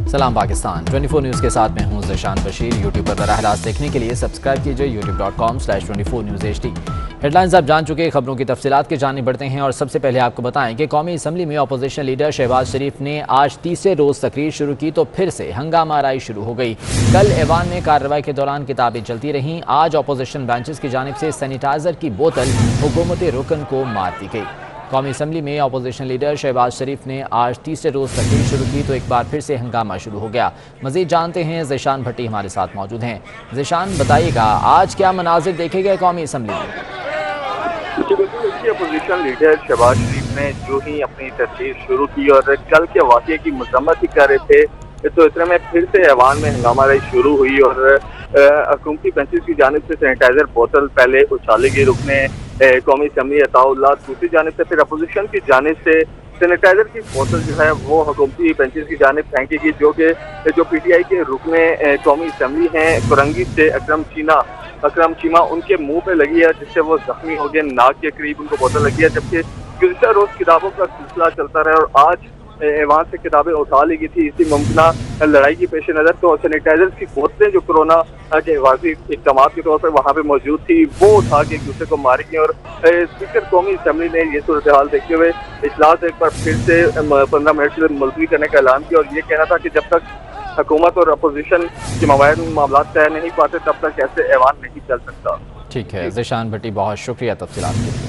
सलाम पाकिस्तान 24 न्यूज़ के साथ मैं हूं ज़ीशान बशीर। यूट्यूब पर बराह रास्त देखने के लिए सब्सक्राइब कीजिए youtube.com/24newshd। हेडलाइंस आप जान चुके, खबरों की तफसीलात की जानिब बढ़ते हैं और सबसे पहले आपको बताएं कि कौमी असम्बली में अपोजिशन लीडर शहबाज शरीफ ने आज तीसरे रोज़ तकरीर शुरू की तो फिर से हंगामा आराई शुरू हो गई। कल ऐवान में कार्रवाई के दौरान किताबें चलती रहीं। आज अपोजिशन ब्रांचेस की जानिब से सैनिटाइजर की बोतल हुकूमती रुकन को मार दी गई। कौमी असम्बली में अपोजिशन लीडर शहबाज शरीफ ने आज तीसरे रोज़ तकरीर शुरू की तो एक बार फिर से हंगामा शुरू हो गया। मज़ीद जानते हैं, ज़ीशान भट्टी हमारे साथ मौजूद हैं। ज़ीशान, बताइएगा आज क्या मनाज़िर देखे गए कौमी असम्बली में? अपोजिशन लीडर शहबाज शरीफ ने जो ही अपनी तकरीर शुरू की और कल के वाक़े की मज़म्मत ही कर रहे थे तो इतने में फिर से ऐवान में हंगामा आराई शुरू हुई और हुकूमती बेंचेस की जानिब से सैनिटाइजर बोतल पहले उछाली गई रुकने कौमी असम्बली अताउल्लाह, दूसरी जानिब से फिर अपोजिशन की जानिब से सैनिटाइजर की बोतल जो है वो हुकूमती बेंचेस की जानिब फेंकी गई, जो PTI के रुकने कौमी असम्बली हैं कुरंगी से अकरम चीमा उनके मुंह पे लगी है, जिससे वो जख्मी हो गए। नाक के करीब उनको बोतल लगी है। जबकि गुज़िश्ता रोज किताबों का सिलसिला चलता रहा और आज ऐवान से किताबें उठा ली गई थी इसी मुमकिना लड़ाई की पेश नज़र। तो सैनिटाइजर की बोतलें जो कोरोना के वाज़ी इक़दाम के तौर पर वहाँ पे मौजूद थी वो उठा के एक दूसरे को मारी गई और स्पीकर कौमी असम्बली ने ये सूरत हाल देखते हुए इजलास एक बार फिर से 15 मिनट के लिए मुलतवी करने का ऐलान किया और ये कहना था कि जब तक हुकूमत और अपोजिशन के मबाइन मामला तय नहीं पाते तब तक ऐसे ऐवान नहीं चल सकता। ठीक है ज़ीशान भट्टी, बहुत शुक्रिया तफसीलात के लिए।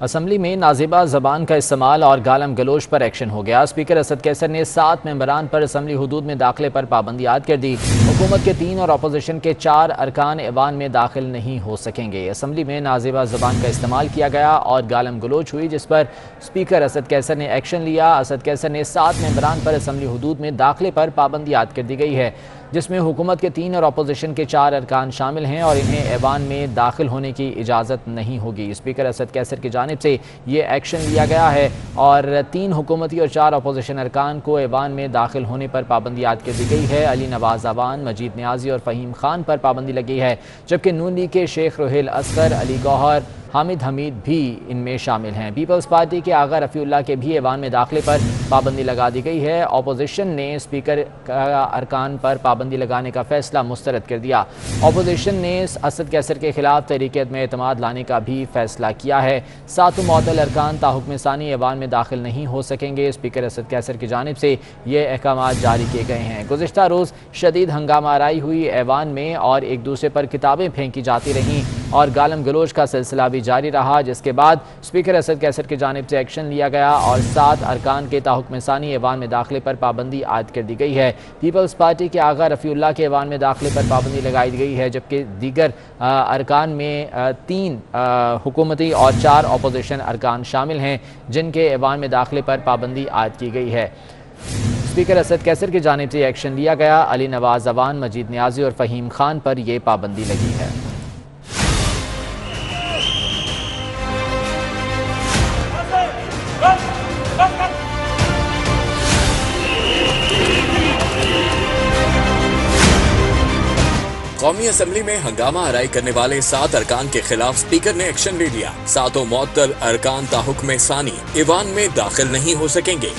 असम्बली में नाजिबा ज़बान का इस्तेमाल और गालम गलोच पर एक्शन हो गया। स्पीकर असद कैसर ने 7 मेंबरान पर असम्बली हुदूद में दाखिले पर पाबंदी आयद कर दी। हुकूमत के 3 और अपोजिशन के 4 अरकान ऐवान में दाखिल नहीं हो सकेंगे। असम्बली में नाजिबा ज़बान का इस्तेमाल किया गया और गालम गलोच हुई, जिस पर स्पीकर असद कैसर ने एक्शन लिया। असद कैसर ने 7 मेंबरान पर असम्बली हुदूद में दाखिले पर पाबंदी आयद कर दी गई है, जिसमें हुकूमत के 3 और अपोजिशन के 4 अरकान शामिल हैं और इन्हें ऐवान में दाखिल होने की इजाज़त नहीं होगी। स्पीकर असद कैसर की जानिब से ये एक्शन लिया गया है और 3 हुकूमती और 4 अपोजिशन अरकान को ऐवान में दाखिल होने पर पाबंदी आयद कर दी गई है। अली नवाज अवान, मजीद न्याजी और फ़हीम खान पर पाबंदी लगी है, जबकि नून लीग के शेख रोहेल असगर, अली गौहर, हामिद हमीद भी इनमें शामिल हैं। पीपल्स पार्टी के आगा रफ़ीउल्लाह के भी ऐवान में दाखिले पर पाबंदी लगा दी गई है। अपोजिशन ने स्पीकर का अरकान पर पाबंदी लगाने का फैसला मुस्तरद कर दिया। अपोजिशन ने असद कैसर के खिलाफ तहरीक में एतमाद लाने का भी फैसला किया है। 7 मुअत्तल अरकान ताहुक्म सानी ऐवान में दाखिल नहीं हो सकेंगे। स्पीकर असद कैसर की जानिब से ये अहकामात जारी किए गए हैं। गुज़िश्ता रोज़ शदीद हंगामा आराई हुई ऐवान में और एक दूसरे पर किताबें फेंकी जाती रहीं और गालम गलोच का सिलसिला भी जारी रहा, जिसके बाद स्पीकर असद कैसर की जानिब से एक्शन लिया गया और 7 अरकान के ताहुक्म सानी ऐवान में दाखिले पर पाबंदी आयद कर दी गई है। पीपल्स पार्टी के आगा रफ़ीउल्लाह के ऐवान में दाखिले पर पाबंदी लगाई गई है, जबकि दीगर अरकान में 3 हुकूमती और 4 अपोजिशन अरकान शामिल हैं, जिनके ऐवान में दाखिले पर पाबंदी आयद की गई है। स्पीकर असद कैसर की जानिब से एक्शन लिया गया। अली नवाज अवान, मजीद न्याजी और फ़हीम खान पर यह पाबंदी लगी है। कौमी असम्बली में हंगामा आराई करने वाले 7 अरकान के खिलाफ स्पीकर ने एक्शन ले लिया। 7 मुअत्तल अरकान ताहुक्म सानी ऐवान में दाखिल नहीं हो सकेंगे।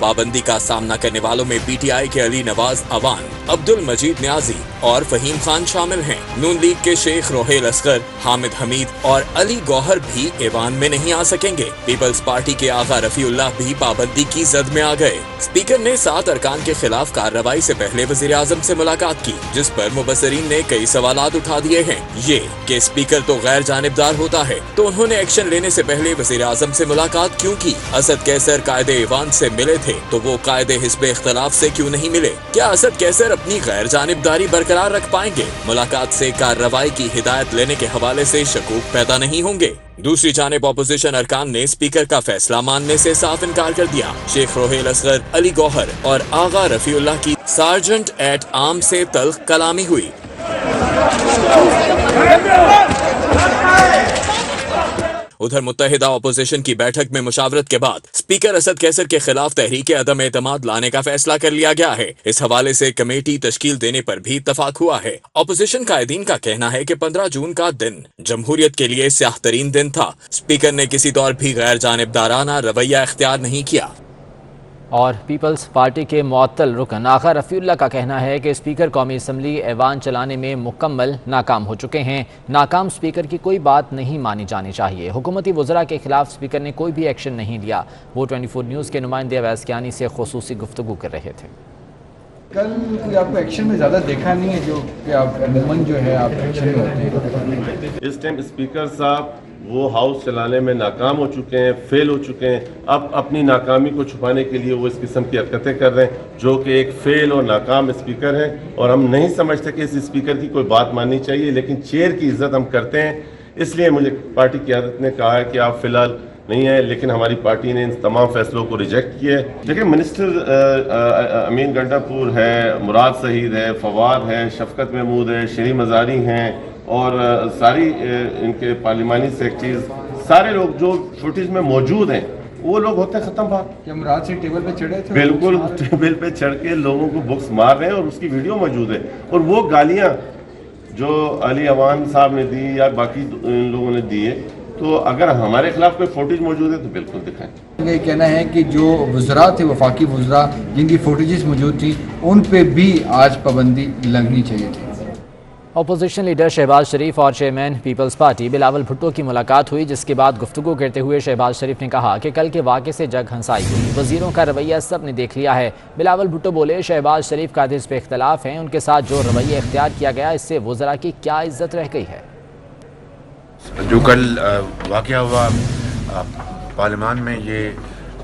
पाबंदी का सामना करने वालों में PTI के अली नवाज अवान, अब्दुल मजीद न्याजी और फ़हीम खान शामिल हैं। नून लीग के शेख रोहेल असगर, हामिद हमीद और अली गौहर भी ऐवान में नहीं आ सकेंगे। पीपल्स पार्टी के आगा रफ़ीउल्लाह भी पाबंदी की जद में आ गए। स्पीकर ने 7 अरकान के खिलाफ कार्रवाई से पहले वज़ीर आज़म से मुलाकात की, जिस पर मुबस्सिरीन ने कई सवालात उठा दिए हैं। ये कि स्पीकर तो गैर जानिबदार होता है, तो उन्होंने एक्शन लेने से पहले वज़ीर आज़म से मुलाकात क्यों की? असद कैसर कायदे ऐवान से मिले थे तो वो कायदे हिस्ब इख्तलाफ से क्यों नहीं मिले? क्या असद कैसर अपनी गैर जानिबदारी बरकरार रख पाएंगे? मुलाकात से कार्रवाई की हिदायत लेने के हवाले से शकूक पैदा नहीं होंगे? दूसरी जानिब अपोजिशन अरकान ने स्पीकर का फैसला मानने से साफ इनकार कर दिया। शेख रोहेल असगर, अली गौहर और आगा रफ़ीउल्लाह की सार्जेंट एट आर्म से तल्ख कलामी हुई। उधर मुत्तहिदा अपोजिशन की बैठक में मुशावरत के बाद स्पीकर असद कैसर के खिलाफ तहरीक अदम एतमाद लाने का फैसला कर लिया गया है। इस हवाले से कमेटी तश्कील देने पर भी इत्तफाक हुआ है। अपोजिशन कायदीन का कहना है कि 15 जून का दिन जमहूरियत के लिए स्याह तरीन दिन था। स्पीकर ने किसी तौर भी गैर जानिबदाराना रवैया इख्तियार नहीं किया। और पीपल्स पार्टी के मुअत्तल रुकन आगा रफ़ीउल्लाह का कहना है कि स्पीकर कौमी असम्बली ऐवान चलाने में मुकम्मल नाकाम हो चुके हैं। नाकाम स्पीकर की कोई बात नहीं मानी जानी चाहिए। हुकूमती वज़रा के खिलाफ स्पीकर ने कोई भी एक्शन नहीं लिया। वो 24 न्यूज़ के नुमाइंदे अवैस कियानी से खुसूसी गुफ्तगू कर रहे थे। कल कोई आपको एक्शन में ज़्यादा देखा नहीं है, जो कि आप अमूमन जो है आप एक्शन में होते हैं। इस टाइम स्पीकर साहब वो हाउस चलाने में नाकाम हो चुके हैं, फेल हो चुके हैं। अब अपनी नाकामी को छुपाने के लिए वो इस किस्म की हरकतें कर रहे हैं, जो कि एक फेल और नाकाम स्पीकर हैं। और हम नहीं समझते कि इस स्पीकर की कोई बात माननी चाहिए, लेकिन चेयर की इज्जत हम करते हैं। इसलिए मुझे पार्टी क़यादत ने कहा है कि आप फ़िलहाल नहीं है, लेकिन हमारी पार्टी ने इन तमाम फैसलों को रिजेक्ट किया है। देखिए, मिनिस्टर अमीन गंडापुर है, मुराद सईद है, फवाद है, शफकत महमूद है, शरी मज़ारी हैं और सारी इनके पार्लिमानी सेक्रेटरीज, सारे लोग जो फुटेज में मौजूद हैं वो लोग होते हैं ख़त्म बात। क्या मुराद से टेबल पे चढ़े थे? बिल्कुल, टेबल पे चढ़ के लोगों को बुक्स मार रहे हैं और उसकी वीडियो मौजूद है। और वो गालियाँ जो अली अवान साहब ने दी या बाकी इन लोगों ने दी है, तो अगर हमारे खिलाफ कोई फुटेज मौजूद है तो बिल्कुल दिखाएं। ये कहना है कि जो वज़रा थे, वफाकी वज़रा जिनकी फुटेजेस मौजूद थी, उन पे भी आज पाबंदी लगनी चाहिए थी। अपोजिशन लीडर शहबाज शरीफ और चेयरमैन पीपल्स पार्टी बिलावल भुट्टो की मुलाकात हुई, जिसके बाद गुफ्तगू करते हुए शहबाज शरीफ ने कहा कि कल के वाक़े से जग हंसाई हुई। वज़ीरों का रवैया सब ने देख लिया है। बिलावल भुट्टो बोले, शहबाज शरीफ का इस पे इख्तलाफ है, उनके साथ जो रवैया इख्तियार किया गया इससे वज़रा की क्या इज्जत रह गई है। जो कल वाक़या हुआ पार्लियामान में, ये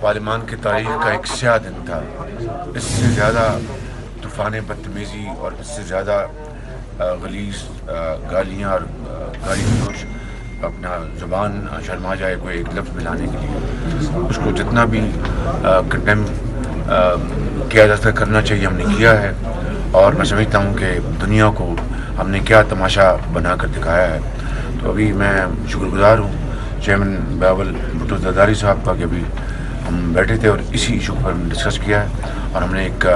पार्लियामान की तारीख़ का एक स्याह दिन था। इससे ज़्यादा तूफ़ान बदतमीज़ी और इससे ज़्यादा गलीज़ गालियाँ और गाली गलौज, अपना ज़ुबान शर्मा जाए कोई एक लफ्ज़ मिलाने के लिए, उसको जितना भी कंडेम किया जाता करना चाहिए हमने किया है। और मैं समझता हूँ कि दुनिया को हमने क्या तमाशा बना कर दिखाया है। तो अभी मैं शुक्रगुज़ार हूँ चेयरमैन बिलावल भुट्टो ज़रदारी साहब का कि अभी हम बैठे थे और इसी इशू पर हमने डिस्कस किया है और हमने एक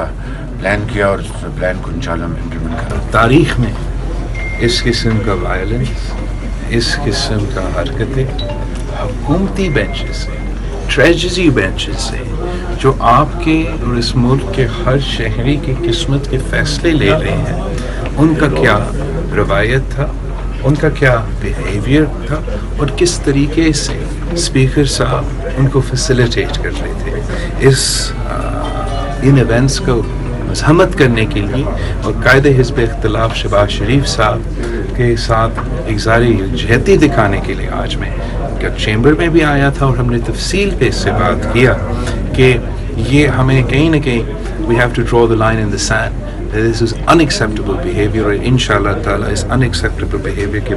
प्लान किया और उस प्लान को इंशाल्लाह हम इम्प्लीमेंट करें। तारीख़ में इस किस्म का वायलेंस, इस किस्म का हरकतें हुकूमती बेंचेस से, ट्रेजरी बेंचेस से, जो आपके और इस मुल्क के हर शहरी की किस्मत के फ़ैसले ले रहे हैं, उनका क्या रवायत था, उनका क्या बिहेवियर था और किस तरीके से स्पीकर साहब उनको फैसिलिटेट कर रहे थे। इन इवेंट्स को मज़म्मत करने के लिए और कायदे हिज़्ब इख्तिलाफ शहबाज शरीफ साहब के साथ एक ज़ारी यकजहती दिखाने के लिए आज मैं चैम्बर में भी आया था और हमने तफसील पे इससे बात किया कि ये हमें कहीं ना कहीं we have to draw the line in the sand. This is unacceptable behavior और इंशाअल्लाह ताला इस unacceptable behavior के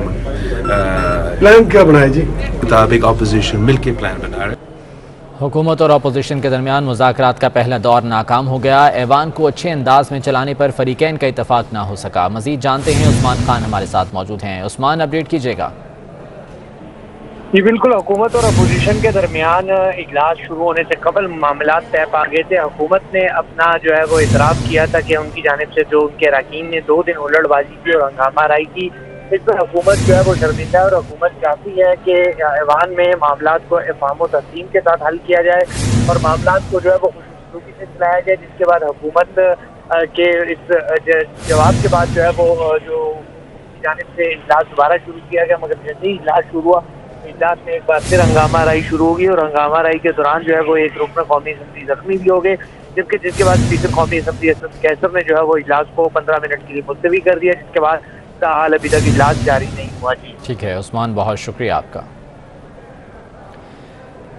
प्लान क्या बनाए जी? मुताबिक ऑपोजिशन मिलके प्लान बना रहे। हुकूमत और अपोजिशन के दरमियान मुज़ाकरात का पहला दौर नाकाम हो गया। ऐवान को अच्छे अंदाज में चलाने पर फरीकैन का इत्तफाक ना हो सका। मजीद जानते हैं, उस्मान खान हमारे साथ मौजूद हैं। उस्मान, अपडेट कीजिएगा। जी बिल्कुल, हुकूमत और अपोजिशन के दरमियान इजलास शुरू होने से कबल मामलात तय पा गए थे। हुकूमत ने अपना जो है वो इतराफ़ किया था कि उनकी जानिब से जो उनके अरकान ने 2 दिन हुल्लड़बाजी की और हंगामा राई की, इस पर हुकूमत जो है वो शर्मिंदा है और हुकूमत चाहती है कि ऐवान में मामलात को इफ़हाम व तस्लीम के साथ हल किया जाए और मामलात को जो है वो खुशनुसी से चलाया जाए। जिसके बाद हुकूमत के इस जवाब के बाद जो है वो जो जानिब से इजलास दोबारा शुरू किया गया, मगर जैसे ही इजलास शुरू हुआ, इजलास में एक बार फिर हंगामा राई शुरू होगी और हंगामा राई के दौरान जो है वो एक रुकन कौमी असम्बली जख्मी भी हो गए, जिसके बाद स्पीकर कौमी असम्बली असद कैसर ने जो है वो इजलास को 15 मिनट के लिए मुलतवी कर दिया, जिसके बाद हाल अभी तक इजलास जारी नहीं हुआ। जी ठीक है उस्मान, बहुत शुक्रिया आपका।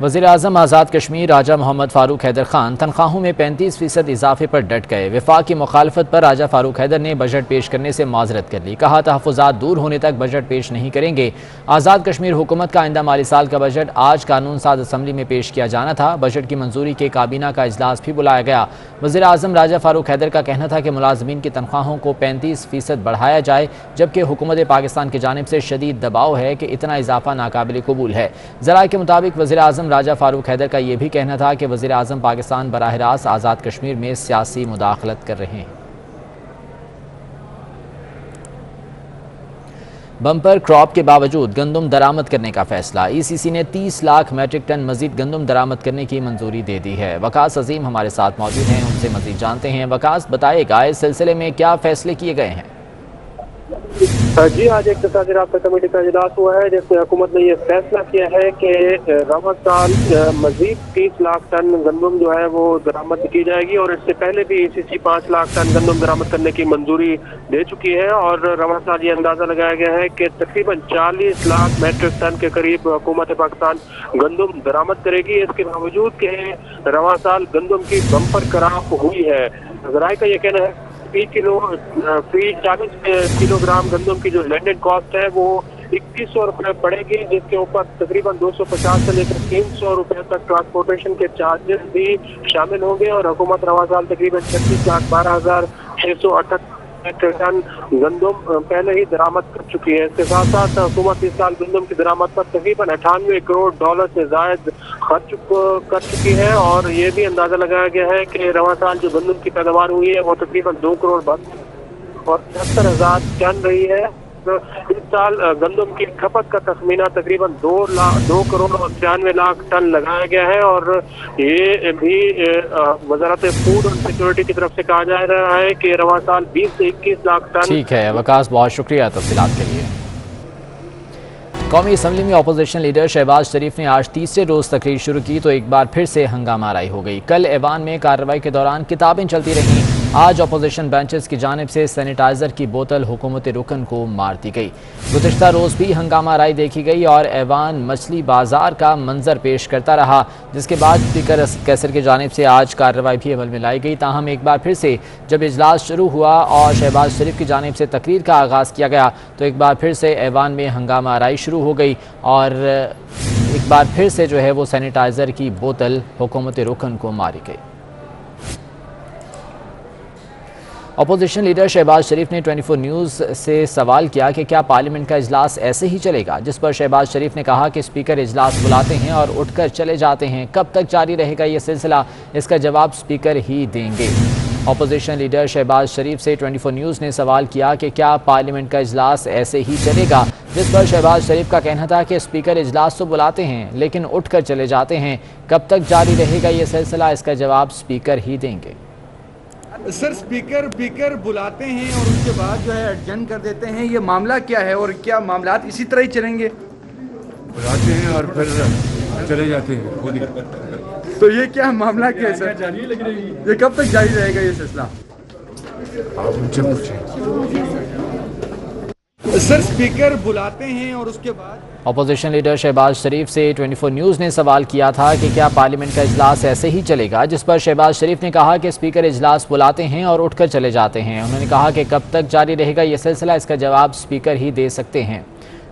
वज़ीर आज़म आज़ाद कश्मीर राजा मोहम्मद फ़ारूक हैदर खान तनख्वाहों में 35% इजाफे पर डट गए। वफाक की मुखालफत पर राजा फ़ारूक हैदर ने बजट पेश करने से माजरत कर ली। कहा तहफ़्फ़ुज़ात दूर होने तक बजट पेश नहीं करेंगे। आज़ाद कश्मीर हुकूमत का आइंदा माली साल का बजट आज कानून साज असम्बली में पेश किया जाना था। बजट की मंजूरी के काबीना का इजलास भी बुलाया गया। वज़ीर आज़म राजा फ़ारूक हैदर का कहना था कि मुलाजमीन की तनख्वाहों को 35% बढ़ाया जाए, जबकि हुकूमत पाकिस्तान की जानिब से शदीद दबाव है कि इतना इजाफा नाकाबिल कबूल है। ज़राए के मुताबिक वज़ीर आज़म राजा फ़ारूक हैदर का यह भी कहना था कि वज़ीर आज़म पाकिस्तान बराह रास्त आज़ाद कश्मीर में सियासी मुदाखलत कर रहे हैं। बम्पर क्रॉप के बावजूद गंदम दरामद करने का फैसला। ECC ने 30 लाख मैट्रिक टन मजीद गंदम दरामद करने की मंजूरी दे दी है। वकास अजीम हमारे साथ मौजूद हैं, उनसे मजीद जानते हैं। वकास, बताएगा इस सिलसिले में क्या फैसले किए गए हैं? जी, आज इक़्तिसादी राब्ता कमेटी का इजलास हुआ है जिसमें हुकूमत ने यह फैसला किया है कि रवा साल मजीद 30 लाख टन गंदम जो है वो दरामद की जाएगी और इससे पहले भी ECC 5 लाख टन गंदम दरामद करने की मंजूरी दे चुकी है। और रवा साल ये अंदाजा लगाया गया है कि तकरीबन 40 लाख मैट्रिक टन के करीब हुकूमत पाकिस्तान गंदम दरामद करेगी। इसके बावजूद कि रवा साल गंदम की बम्पर क्रॉप हुई है। ज़राए का ये कहना है फी 40 किलोग्राम गंदम की जो लैंडेड कॉस्ट है वो 2100 रुपये पड़ेगी, जिसके ऊपर तकरीबन 250 से लेकर 300 रुपये तक ट्रांसपोर्टेशन के चार्जेस भी शामिल होंगे। और हुकूमत रवा साल तकरीबन 36,12,678 मैट्रिक टन गंदम पहले ही दरामद कर चुकी है। इसके साथ साथ हुकूमत इस साल गंदम की दरामद पर तकरीबन 98 करोड़ डॉलर से जायद खर्च कर चुकी है। और ये भी अंदाजा लगाया गया है कि रवा साल जो गंदम की पैदावार हुई है वो तकरीबन 2 करोड़ 73,000 टन रही है। इस साल गंदम की खपत का तखमीना तकरीबन 2 करोड़ 93 लाख टन लगाया गया है। और ये भी वज़ारत फूड और सिक्योरिटी की तरफ से कहा जा रहा है कि रवा साल 20 से 21 लाख टन। ठीक है वकास, बहुत शुक्रिया तफसीलात के लिए। कौमी असम्बली में अपोजिशन लीडर शहबाज शरीफ ने आज तीसरे रोज़ तकरीर शुरू की तो एक बार फिर से हंगामा आराई हो गई। कल ऐवान में कार्रवाई के दौरान किताबें चलती रहीं। आज अपोजिशन बेंचेस की जानिब से सैनिटाइजर की बोतल हुकूमत रुकन को मार दी गई। गुज़िश्ता रोज़ भी हंगामा आराई देखी गई और ऐवान मछली बाजार का मंजर पेश करता रहा, जिसके बाद स्पीकर असद कैसर की जानिब से आज कार्रवाई भी अमल में लाई गई। ताहम एक बार फिर से जब इजलास शुरू हुआ और शहबाज शरीफ की जानिब से तकरीर का आगाज़ किया गया तो एक बार फिर से ऐवान में हंगामा आराई शुरू हो गई और एक बार फिर से जो है वो सैनिटाइज़र की बोतल हुकूमत रुकन को मारी गई। अपोजिशन लीडर शहबाज शरीफ ने 24 न्यूज़ से सवाल किया कि क्या पार्लियामेंट का इजलास ऐसे ही चलेगा, जिस पर शहबाज शरीफ ने कहा कि स्पीकर इजलास बुलाते हैं और उठकर चले जाते हैं। कब तक जारी रहेगा ये सिलसिला, इसका जवाब स्पीकर ही देंगे। अपोजिशन लीडर शहबाज शरीफ से 24 न्यूज़ ने सवाल किया कि क्या पार्लियामेंट का इजलास ऐसे ही चलेगा, जिस पर शहबाज शरीफ का कहना था कि स्पीकर इजलास तो बुलाते हैं लेकिन उठकर चले जाते हैं। कब तक जारी रहेगा ये सिलसिला, इसका जवाब स्पीकर ही देंगे। सर, स्पीकर बुलाते हैं और उसके बाद जो है एडजर्न कर देते हैं, ये मामला क्या है और क्या मामलात इसी तरह ही चलेंगे? बुलाते हैं और फिर चले जाते हैं खुद ही। तो ये क्या मामला क्या है सर? ये कब तक जारी रहेगा ये सिलसिला? आप मुझसे पूछें। सर, स्पीकर बुलाते हैं और उसके बाद अपोजिशन लीडर शहबाज शरीफ से 24 न्यूज़ ने सवाल किया था कि क्या पार्लियामेंट का इजलास ऐसे ही चलेगा, जिस पर शहबाज शरीफ ने कहा कि स्पीकर इजलास बुलाते हैं और उठकर चले जाते हैं। उन्होंने कहा कि कब तक जारी रहेगा ये सिलसिला, इसका जवाब स्पीकर ही दे सकते हैं।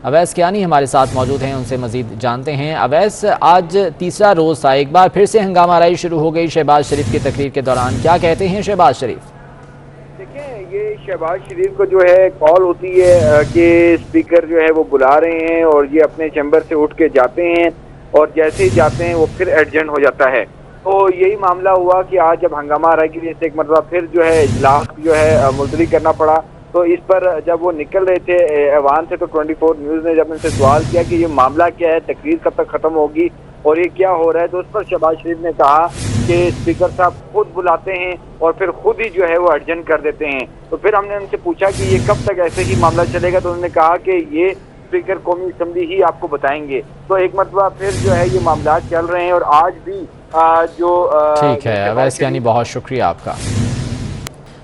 अवैस कियानी हमारे साथ मौजूद हैं, उनसे मजीद जानते हैं। अवैस, आज तीसरा रोज़ था, एक बार फिर से हंगामा आराई शुरू हो गई शहबाज शरीफ की तकरीर के दौरान, क्या कहते हैं शहबाज शरीफ? ये शहबाज शरीफ को जो है कॉल होती है कि स्पीकर जो है वो बुला रहे हैं और ये अपने चैम्बर से उठ के जाते हैं और जैसे ही जाते हैं वो फिर एडजर्न हो जाता है। तो यही मामला हुआ कि आज जब हंगामा आ रहा है कि जैसे एक मरतबा फिर जो है इजलास जो है मुलतवी करना पड़ा। तो इस पर जब वो निकल रहे थे ऐवान से तो 24 न्यूज़ ने जब इनसे सवाल किया कि ये मामला क्या है, तकरीर कब तक ख़त्म होगी और ये क्या हो रहा है, तो उस पर शहबाज शरीफ ने कहा कि स्पीकर साहब खुद बुलाते हैं और फिर खुद ही जो है वो एडजर्न कर देते हैं। तो फिर हमने उनसे पूछा कि ये कब तक ऐसे ही मामला चलेगा, तो उन्होंने कहा कि ये स्पीकर कौमी असम्बली ही आपको बताएंगे। तो एक मरतबा फिर जो है ये मामला चल रहे हैं और आज भी ठीक है अवैस यानी बहुत शुक्रिया आपका।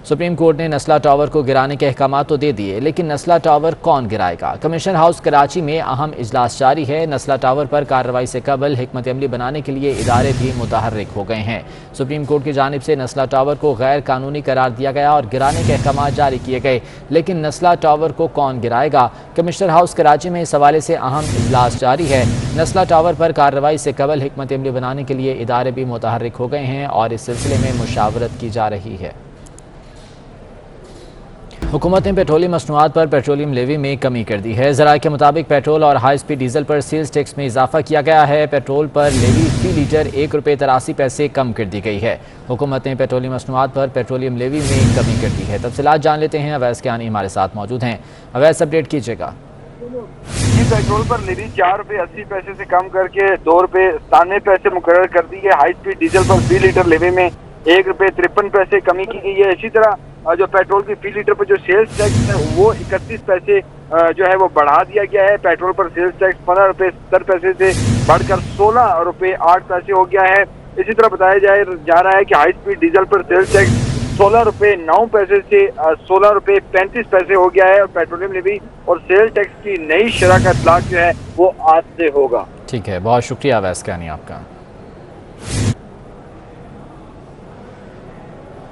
سپریم کورٹ نے نسلا ٹاور کو گرانے کے احکامات تو دے دیے، لیکن نسلا ٹاور کون گرائے گا؟ کمشنر ہاؤس کراچی میں اہم اجلاس جاری ہے۔ نسلا ٹاور پر کارروائی سے قبل حکمت عملی بنانے کے لیے ادارے بھی متحرک ہو گئے ہیں۔ سپریم کورٹ کی جانب سے نسلا ٹاور کو غیر قانونی قرار دیا گیا اور گرانے کے احکامات جاری کیے گئے، لیکن نسلا ٹاور کو کون گرائے گا؟ کمشنر ہاؤس کراچی میں اس حوالے سے اہم اجلاس جاری ہے۔ نسلا ٹاور پر کارروائی سے قبل حکمت عملی بنانے کے لیے ادارے بھی متحرک ہو گئے ہیں اور اس سلسلے میں مشاورت کی جا رہی ہے۔ حکومت نے پیٹرولیم مصنوعات پر پیٹرولیم لیوی میں کمی کر دی ہے۔ ذرائع کے مطابق پیٹرول اور ہائی سپیڈ ڈیزل پر سیلز ٹیکس میں اضافہ کیا گیا ہے۔ پیٹرول پر لیوی فی لیٹر ₹1.83 کم کر دی گئی ہے۔ حکومت نے پیٹرولیم مصنوعات پر پیٹرولیم لیوی میں کمی کر دی ہے۔ تفصیلات جان لیتے ہیں، اویس کیانی ہمارے ساتھ موجود ہیں۔ اویس، اپڈیٹ کیجیے گا۔ پیٹرول پر لیوی ₹4.80 سے کم کر کے ₹2.97 مقرر کر دی ہے۔ ہائی سپیڈ ڈیزل پر فی لیٹر لیوی میں ₹1.53 کمی کی گئی ہے۔ اسی طرح جو پیٹرول کی فی لیٹر پر جو سیلز ٹیکس ہے وہ 31 پیسے جو ہے وہ بڑھا دیا گیا ہے۔ پیٹرول پر سیلز ٹیکس ₹15.70 سے بڑھ کر ₹16.08 ہو گیا ہے۔ اسی طرح بتایا جا رہا ہے کہ ہائی سپیڈ ڈیزل پر سیلز ٹیکس ₹16.09 سے ₹16.35 ہو گیا ہے، اور پیٹرولیم لیوی اور سیل ٹیکس کی نئی شرح کا اطلاق جو ہے وہ آج سے ہوگا۔ ٹھیک ہے، بہت شکریہ اویس کیانی آپ کا۔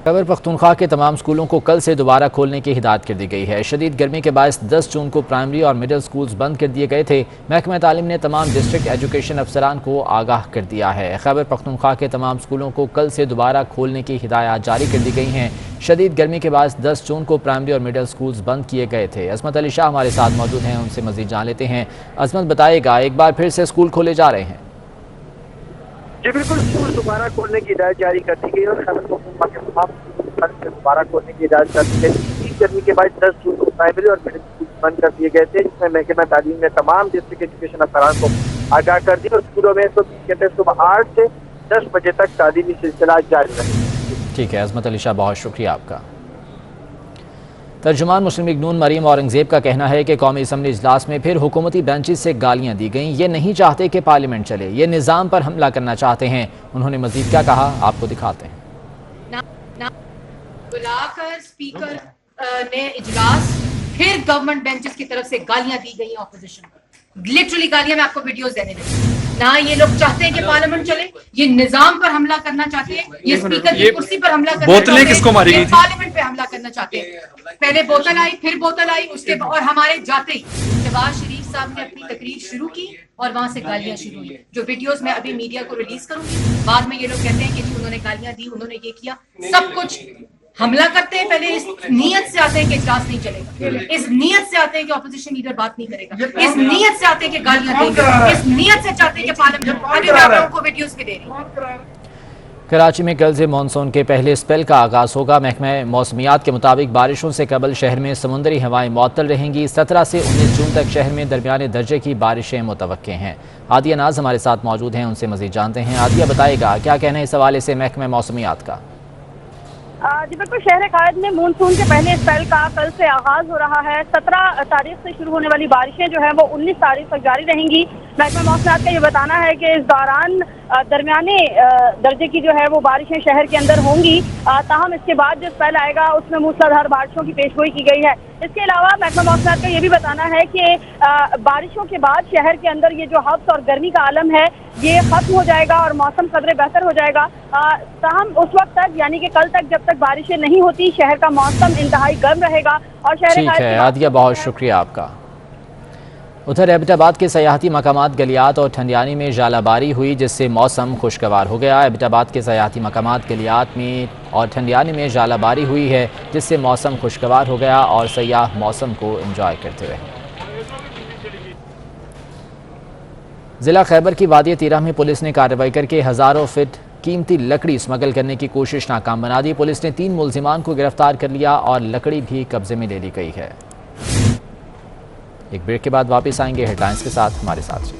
خیبر پختونخوا کے تمام سکولوں کو کل سے دوبارہ کھولنے کی ہدایت کر دی گئی ہے۔ شدید گرمی کے باعث 10 جون کو پرائمری اور مڈل سکولز بند کر دیے گئے تھے۔ محکمہ تعلیم نے تمام ڈسٹرکٹ ایجوکیشن افسران کو آگاہ کر دیا ہے۔ خیبر پختونخوا کے تمام سکولوں کو کل سے دوبارہ کھولنے کی ہدایات جاری کر دی گئی ہیں۔ شدید گرمی کے باعث 10 جون کو پرائمری اور مڈل سکولز بند کیے گئے تھے۔ عصمت علی شاہ ہمارے ساتھ موجود ہیں، ان سے مزید جان لیتے ہیں۔ عصمت، بتائے گا ایک بار پھر سے سکول کھولے جا رہے ہیں؟ جی بالکل، سکول دوبارہ کھولنے کی ہدایت جاری کر دی گئی اور خیبر پختونخوا کے تمام دوبارہ کھولنے کی ہدایت کر دی گئی۔ گرمی کے بعد 10 جون کو پرائمری اور مڈل اسکول بند کر دیے گئے تھے، جس میں محکمہ تعلیم نے تمام ڈسٹرکٹ ایجوکیشن افسران کو آگاہ کر دیا اور اسکولوں میں 24 گھنٹے صبح 8 سے 10 بجے تک تعلیمی سلسلہ جاری رہے۔ ٹھیک ہے عصمت علی شاہ، بہت شکریہ آپ کا۔ ترجمان مسلم لیگ نون مریم اورنگزیب کا کہنا ہے کہ قومی اسمبلی اجلاس میں پھر حکومتی بینچز سے گالیاں دی گئیں۔ یہ نہیں چاہتے کہ پارلیمنٹ چلے، یہ نظام پر حملہ کرنا چاہتے ہیں۔ انہوں نے مزید کیا کہا، آپ کو دکھاتے ہیں۔ بلا کر اسپیکر نے اجلاس پھر گورنمنٹ بینچز کی طرف سے گالیاں دی گئی اپوزیشن کو، لٹرلی گالیاں، میں آپ کو ویڈیوز دینے دیں۔ نہ یہ لوگ چاہتے ہیں کہ پارلیمنٹ چلے، یہ نظام پر حملہ کرنا چاہتے ہیں، یہ اسپیکر کی کرسی پر حملہ کرنا چاہتے ہیں، پارلیمنٹ پہ حملہ کرنا چاہتے ہیں۔ پہلے بوتل آئی، پھر بوتل آئی، اس کے اور ہمارے جاتے ہی شہباز شریف صاحب نے اپنی تقریر شروع کی اور وہاں سے گالیاں شروع ہوئی، جو ویڈیوز میں ابھی میڈیا کو ریلیز کروں گی۔ بعد میں یہ لوگ کہتے ہیں کہ جی انہوں نے گالیاں دی، انہوں نے یہ کیا، سب کچھ حملہ کرتے ہیں۔ پہلے اس نیت سے آتے ہیں کہ اجلاس نہیں چلے گا، اس نیت سے آتے ہیں کہ اپوزیشن لیڈر بات نہیں کرے گا، اس نیت سے آتے ہیں کہ گالیاں دیں گے، اس نیت سے چاہتے ہیں کہ پارلیمنٹ، ابھی میں آپ لوگوں کو ویڈیوز بھی دے رہی ہوں۔ کراچی میں کل سے مانسون کے پہلے اسپیل کا آغاز ہوگا۔ محکمہ موسمیات کے مطابق بارشوں سے قبل شہر میں سمندری ہوائیں معطل رہیں گی۔ 17 سے 19 جون تک شہر میں درمیانے درجے کی بارشیں متوقع ہیں۔ عادیہ ناز ہمارے ساتھ موجود ہیں، ان سے مزید جانتے ہیں۔ عادیہ، بتائے گا کیا کہنا ہے اس حوالے سے محکمہ موسمیات کا؟ جی بالکل، شہر قائد میں مونسون کے پہلے اسپیل کا کل سے آغاز ہو رہا ہے۔ 17 تاریخ سے شروع ہونے والی بارشیں جو ہیں وہ 19 تاریخ تک جاری رہیں گی۔ محکمہ موسمیات کا یہ بتانا ہے کہ اس دوران درمیانے درجے کی جو ہے وہ بارشیں شہر کے اندر ہوں گی، تاہم اس کے بعد جو اسپیل آئے گا اس میں موسلادھار بارشوں کی پیشگوئی کی گئی ہے۔ اس کے علاوہ محکمہ موسمیات کا یہ بھی بتانا ہے کہ بارشوں کے بعد شہر کے اندر یہ جو حبس اور گرمی کا عالم ہے یہ ختم ہو جائے گا اور موسم قدرے بہتر ہو جائے گا۔ تاہم اس وقت تک یعنی کہ کل تک جب تک بارشیں نہیں ہوتی شہر کا موسم انتہائی گرم رہے گا۔ اور شہر ٹھیک ہے عادیہ، بہت شکریہ آپ کا۔ ادھر ایبٹ آباد کے سیاحتی مقامات گلیات اور ٹھنڈیانی میں ژالہ باری ہوئی، جس سے موسم خوشگوار ہو گیا۔ ایبٹ آباد کے سیاحتی مقامات گلیات میں اور ٹھنڈیانی میں ژالہ باری ہوئی ہے، جس سے موسم خوشگوار ہو گیا اور سیاح موسم کو انجوائے کرتے رہے۔ ضلع خیبر کی وادی تیرہ میں پولیس نے کارروائی کر کے ہزاروں فٹ قیمتی لکڑی اسمگل کرنے کی کوشش ناکام بنا دی۔ پولیس نے 3 ملزمان کو گرفتار کر لیا اور لکڑی بھی قبضے میں لے لی گئی ہے۔ ایک بریک کے بعد واپس آئیں گے ہیڈ لائنز کے ساتھ، ہمارے ساتھ